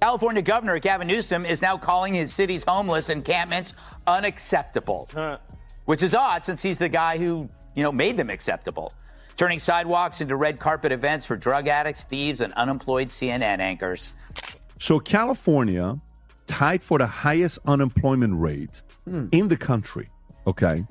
California Governor Gavin Newsom is now calling his city's homeless encampments unacceptable, which is odd since he's the guy who, made them acceptable, turning sidewalks into red carpet events for drug addicts, thieves, and unemployed CNN anchors. So California tied for the highest unemployment rate in the country, okay?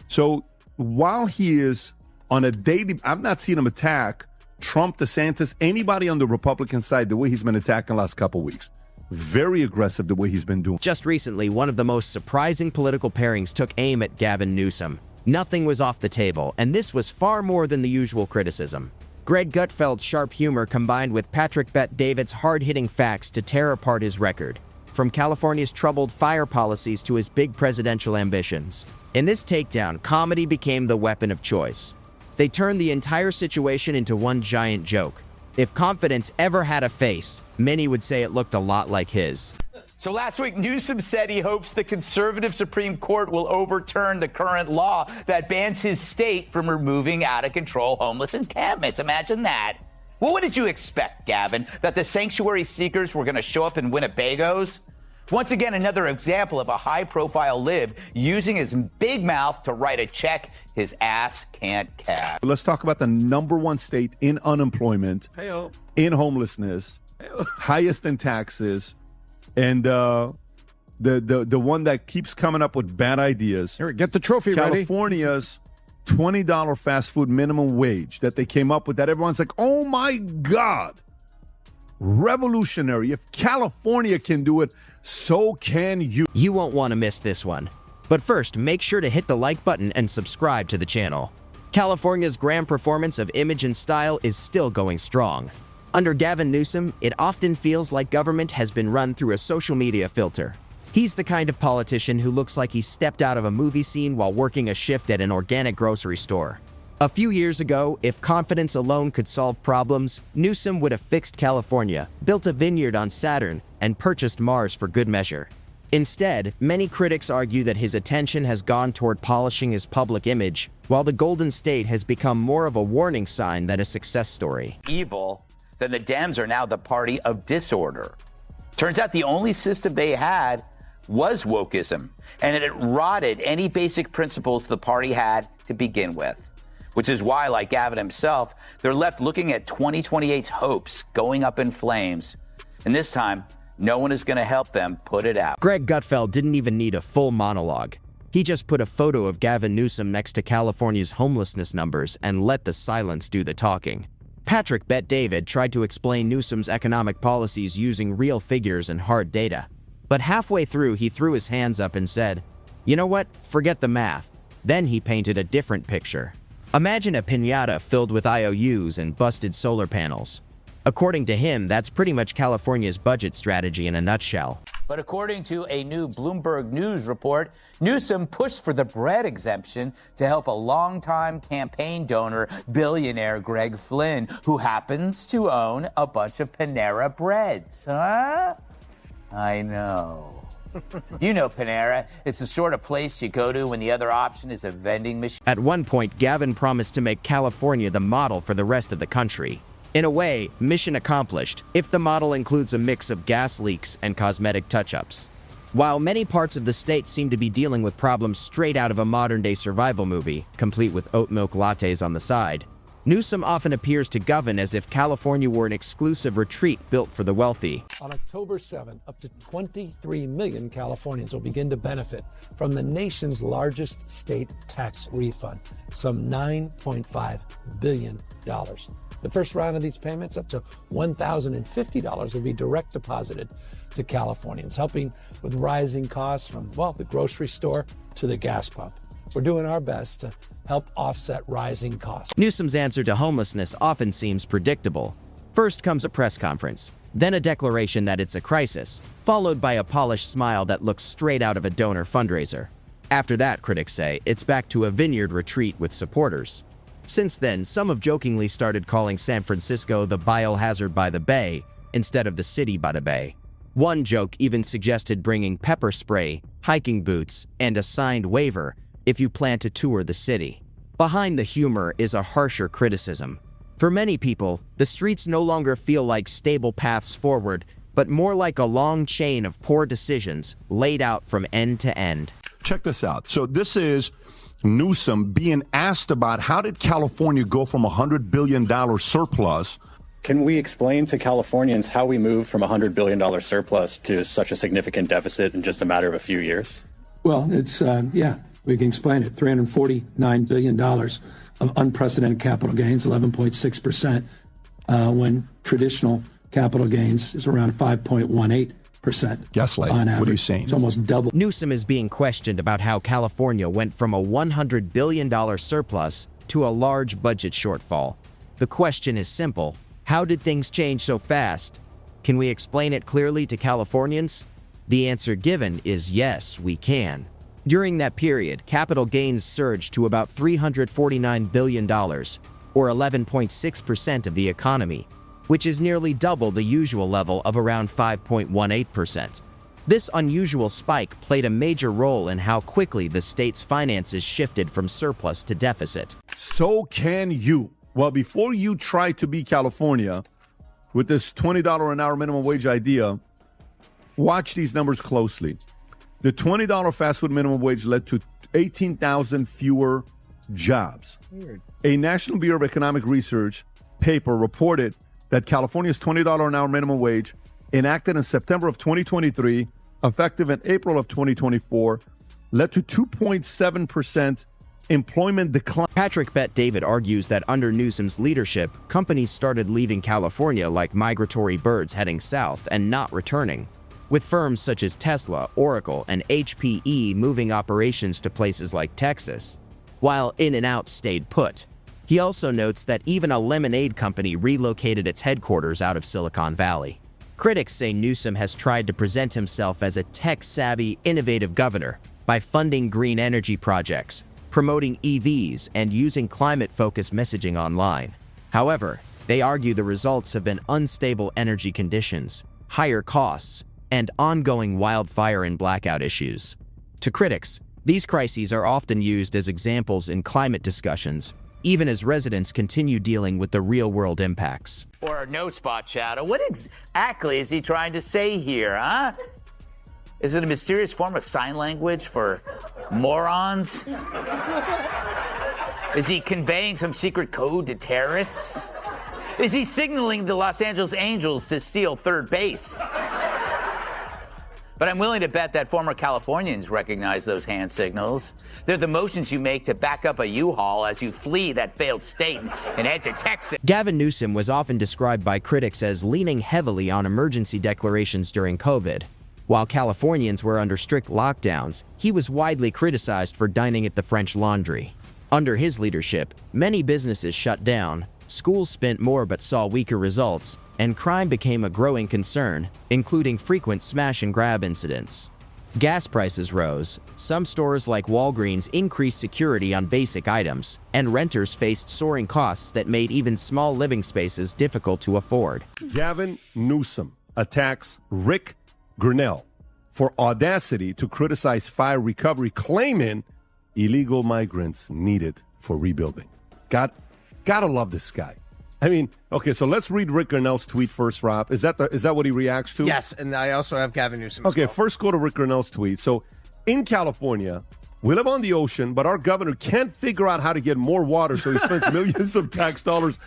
So while he is on a daily, I've not seen him attack Trump, DeSantis, anybody on the Republican side the way he's been attacking the last couple of weeks. Very aggressive the way he's been doing. Just recently, one of the most surprising political pairings took aim at Gavin Newsom. Nothing was off the table, and this was far more than the usual criticism. Greg Gutfeld's sharp humor combined with Patrick Bet-David's hard-hitting facts to tear apart his record, from California's troubled fire policies to his big presidential ambitions. In this takedown, comedy became the weapon of choice. They turned the entire situation into one giant joke. If confidence ever had a face, many would say it looked a lot like his. So last week, Newsom said he hopes the conservative Supreme Court will overturn the current law that bans his state from removing out-of-control homeless encampments. Imagine that. Well, what did you expect, Gavin? That the sanctuary seekers were going to show up in Winnebagos? Once again, another example of a high-profile lib using his big mouth to write a check his ass can't cash. Let's talk about the number one state in unemployment, in homelessness, highest in taxes, and the one that keeps coming up with bad ideas. Here, get the trophy ready. California's $20 fast food minimum wage that they came up with, that everyone's like, oh my God, revolutionary. If California can do it, so can you. You won't want to miss this one. But first, make sure to hit the like button and subscribe to the channel. California's grand performance of image and style is still going strong. Under Gavin Newsom, it often feels like government has been run through a social media filter. He's the kind of politician who looks like he stepped out of a movie scene while working a shift at an organic grocery store. A few years ago, if confidence alone could solve problems, Newsom would have fixed California, built a vineyard on Saturn, and purchased Mars for good measure. Instead, many critics argue that his attention has gone toward polishing his public image, while the Golden State has become more of a warning sign than a success story. Evil, then the Dems are now the party of disorder. Turns out the only system they had was wokeism, and it rotted any basic principles the party had to begin with. Which is why, like Gavin himself, they're left looking at 2028's hopes going up in flames. And this time, no one is going to help them put it out. Greg Gutfeld didn't even need a full monologue. He just put a photo of Gavin Newsom next to California's homelessness numbers and let the silence do the talking. Patrick Bet-David tried to explain Newsom's economic policies using real figures and hard data. But halfway through, he threw his hands up and said, "You know what? Forget the math." Then he painted a different picture. Imagine a piñata filled with IOUs and busted solar panels. According to him, that's pretty much California's budget strategy in a nutshell. But according to a new Bloomberg News report, Newsom pushed for the bread exemption to help a longtime campaign donor, billionaire Greg Flynn, who happens to own a bunch of Panera Breads. Huh? I know. You know Panera. It's the sort of place you go to when the other option is a vending machine. At one point, Gavin promised to make California the model for the rest of the country. In a way, mission accomplished, if the model includes a mix of gas leaks and cosmetic touch-ups. While many parts of the state seem to be dealing with problems straight out of a modern-day survival movie, complete with oat milk lattes on the side, Newsom often appears to govern as if California were an exclusive retreat built for the wealthy. On October 7th, up to 23 million Californians will begin to benefit from the nation's largest state tax refund, some $9.5 billion. The first round of these payments, up to $1,050, will be direct deposited to Californians, helping with rising costs from, well, the grocery store to the gas pump. We're doing our best to help offset rising costs. Newsom's answer to homelessness often seems predictable. First comes a press conference, then a declaration that it's a crisis, followed by a polished smile that looks straight out of a donor fundraiser. After that, critics say, it's back to a vineyard retreat with supporters. Since then, some have jokingly started calling San Francisco the biohazard by the bay instead of the city by the bay. One joke even suggested bringing pepper spray, hiking boots, and a signed waiver if you plan to tour the city. Behind the humor is a harsher criticism. For many people, the streets no longer feel like stable paths forward, but more like a long chain of poor decisions laid out from end to end. Check this out. So this is Newsom being asked about how did California go from a $100 billion surplus. Can we explain to Californians how we moved from a $100 billion surplus to such a significant deficit in just a matter of a few years? Well, it's, we can explain it. $349 billion of unprecedented capital gains, 11.6%, when traditional capital gains is around 5.18%. Gaslight. On average. What are you saying? It's almost double. Newsom is being questioned about how California went from a $100 billion surplus to a large budget shortfall. The question is simple. How did things change so fast? Can we explain it clearly to Californians? The answer given is yes, we can. During that period, capital gains surged to about $349 billion, or 11.6% of the economy, which is nearly double the usual level of around 5.18%. This unusual spike played a major role in how quickly the state's finances shifted from surplus to deficit. So can you. Well, before you try to be California with this $20 an hour minimum wage idea, watch these numbers closely. The $20 fast food minimum wage led to 18,000 fewer jobs. Weird. A National Bureau of Economic Research paper reported that California's $20 an hour minimum wage, enacted in September of 2023, effective in April of 2024, led to 2.7% employment decline. Patrick Bet-David argues that under Newsom's leadership, companies started leaving California like migratory birds heading south and not returning, with firms such as Tesla, Oracle, and HPE moving operations to places like Texas, while In-N-Out stayed put. He also notes that even a lemonade company relocated its headquarters out of Silicon Valley. Critics say Newsom has tried to present himself as a tech-savvy, innovative governor by funding green energy projects, promoting EVs, and using climate-focused messaging online. However, they argue the results have been unstable energy conditions, higher costs, and ongoing wildfire and blackout issues. To critics, these crises are often used as examples in climate discussions, even as residents continue dealing with the real-world impacts. Or no spot shadow. What exactly is he trying to say here, huh? Is it a mysterious form of sign language for morons? Is he conveying some secret code to terrorists? Is he signaling the Los Angeles Angels to steal third base? But I'm willing to bet that former Californians recognize those hand signals. They're the motions you make to back up a U-Haul as you flee that failed state and head to Texas. Gavin Newsom was often described by critics as leaning heavily on emergency declarations during COVID. While Californians were under strict lockdowns, he was widely criticized for dining at the French Laundry. Under his leadership, many businesses shut down, schools spent more but saw weaker results, and crime became a growing concern, including frequent smash-and-grab incidents. Gas prices rose, some stores like Walgreens increased security on basic items, and renters faced soaring costs that made even small living spaces difficult to afford. Gavin Newsom attacks Rick Grinnell for audacity to criticize fire recovery, claiming illegal migrants needed for rebuilding. Gotta love this guy. I mean, okay, so let's read Rick Grinnell's tweet first, Rob. Is that what he reacts to? Yes, and I also have Gavin Newsom. Okay, first go to Rick Grinnell's tweet. So in California, we live on the ocean, but our governor can't figure out how to get more water, so he spends millions of tax dollars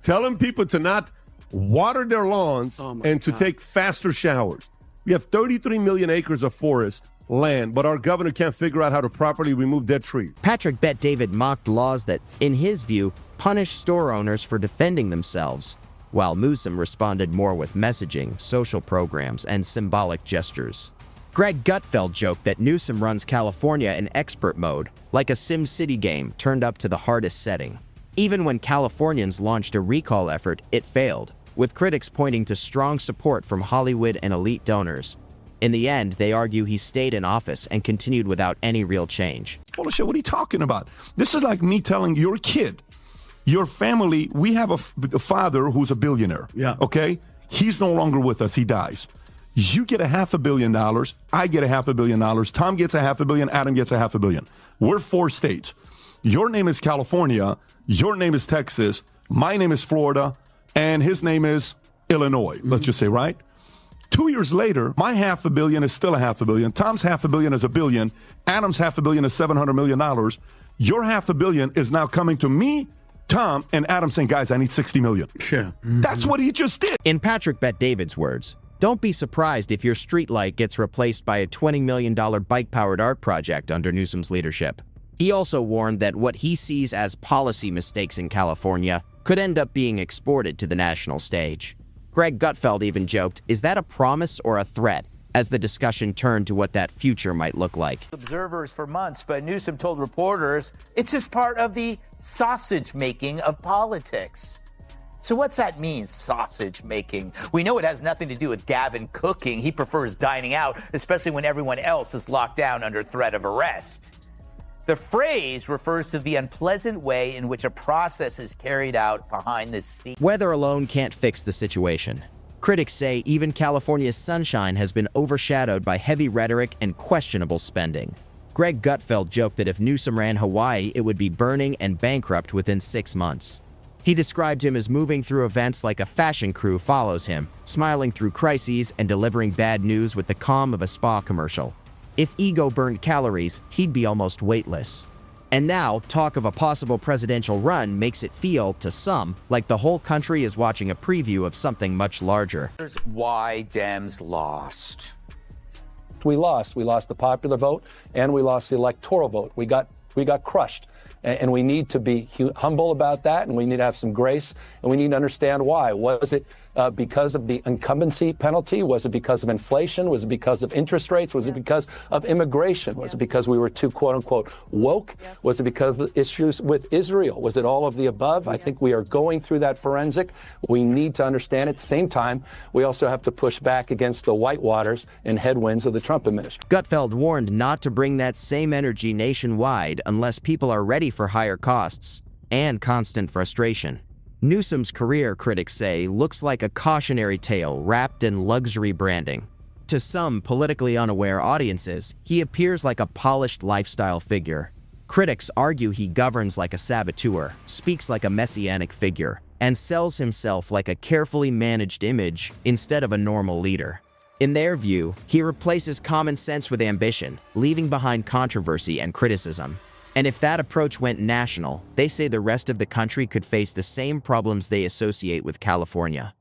telling people to not water their lawns and to take faster showers. We have 33 million acres of forest land, but our governor can't figure out how to properly remove dead trees. Patrick Bet-David mocked laws that, in his view, punish store owners for defending themselves, while Newsom responded more with messaging, social programs, and symbolic gestures. Greg Gutfeld joked that Newsom runs California in expert mode, like a SimCity game turned up to the hardest setting. Even when Californians launched a recall effort, it failed, with critics pointing to strong support from Hollywood and elite donors. In the end, they argue he stayed in office and continued without any real change. Full of shit, what are you talking about? This is like me telling your kid, your family, we have a father who's a billionaire. Yeah. Okay? He's no longer with us. He dies. You get $500 million. I get $500 million. Tom gets $500 million. Adam gets $500 million. We're 4 states. Your name is California. Your name is Texas. My name is Florida. And his name is Illinois, let's just say, right? 2 years later, my $500 million is still $500 million. Tom's $500 million is $1 billion. Adam's $500 million is $700 million. Your $500 million is now coming to me, Tom, and Adam saying, guys, I need $60 million. Sure. That's what he just did. In Patrick Bet-David's words, don't be surprised if your streetlight gets replaced by a $20 million bike-powered art project under Newsom's leadership. He also warned that what he sees as policy mistakes in California could end up being exported to the national stage. Greg Gutfeld even joked, is that a promise or a threat, as the discussion turned to what that future might look like. Observers for months, but Newsom told reporters it's just part of the sausage making of politics. So what's that mean, sausage making? We know it has nothing to do with Gavin cooking. He prefers dining out, especially when everyone else is locked down under threat of arrest. The phrase refers to the unpleasant way in which a process is carried out behind the scenes. Weather alone can't fix the situation. Critics say even California's sunshine has been overshadowed by heavy rhetoric and questionable spending. Greg Gutfeld joked that if Newsom ran Hawaii, it would be burning and bankrupt within 6 months. He described him as moving through events like a fashion crew follows him, smiling through crises and delivering bad news with the calm of a spa commercial. If ego burned calories, he'd be almost weightless. And now, talk of a possible presidential run makes it feel, to some, like the whole country is watching a preview of something much larger. Why Dems lost. We lost. We lost the popular vote, and we lost the electoral vote. We got crushed. And we need to be humble about that, and we need to have some grace, and we need to understand why. Was it because of the incumbency penalty? Was it because of inflation? Was it because of interest rates? Was it because of immigration? Was it because we were too, quote unquote, woke? Was it because of issues with Israel? Was it all of the above? I think we are going through that forensic. We need to understand it. At the same time, we also have to push back against the whitewaters and headwinds of the Trump administration. Gutfeld warned not to bring that same energy nationwide unless people are ready for higher costs and constant frustration. Newsom's career, critics say, looks like a cautionary tale wrapped in luxury branding. To some politically unaware audiences, he appears like a polished lifestyle figure. Critics argue he governs like a saboteur, speaks like a messianic figure, and sells himself like a carefully managed image instead of a normal leader. In their view, he replaces common sense with ambition, leaving behind controversy and criticism. And if that approach went national, they say the rest of the country could face the same problems they associate with California.